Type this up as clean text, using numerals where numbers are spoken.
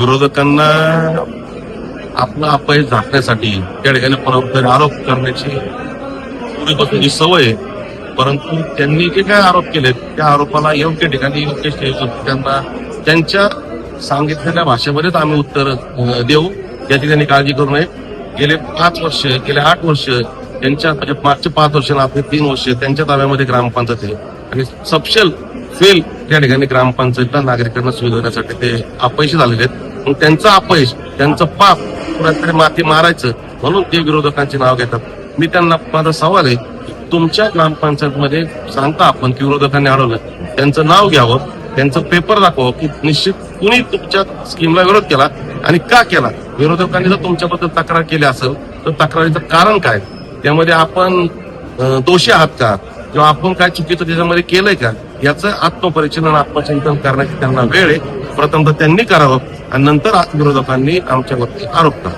विरोधकांना आपलं अपयश झाकण्यासाठी त्या ठिकाणी परंपरा आरोप करण्याची पूर्वीपासून जी सवय आहे. परंतु त्यांनी जे काय आरोप केले त्या आरोपाला योग्य ठिकाणी योग्य त्यांना त्यांच्या सांगितलेल्या भाषेमध्येच आम्ही उत्तर देऊ याची त्यांनी काळजी करू नये. गेले 5 वर्ष गेले 8 वर्ष त्यांच्या म्हणजे मागचे 5 वर्ष आपले 3 वर्ष त्यांच्या ताब्यामध्ये ग्रामपंचायत आहे आणि सबशेल फेल त्या ठिकाणी ग्रामपंचायतला नागरिकांना सुविधा देण्यासाठी ते अपयशी झालेले आहेत. मग त्यांचं अपयश त्यांचं पाप कुणाकडे माती मारायचं म्हणून ते विरोधकांचे नाव घेतात. मी त्यांना माझा सवाल आहे तुमच्या ग्रामपंचायतमध्ये सांगता आपण की विरोधकांनी अडवलं त्यांचं नाव घ्यावं त्यांचं पेपर दाखवावं की निश्चित कुणी तुमच्या स्कीमला विरोध केला आणि का केला. विरोधकांनी जर तुमच्याबद्दल तक्रार केली असेल तर तक्रारीचं कारण काय त्यामध्ये आपण दोषी आहात का किंवा आपण काय चुकीचं त्याच्यामध्ये केलंय का याचं आत्मपरीक्षण आत्मचिंतन करण्याची त्यांना वेळ आहे. प्रथमतः त्यांनी करावं आणि नंतर विरोधकांनी आमच्यावरती आरोप करा.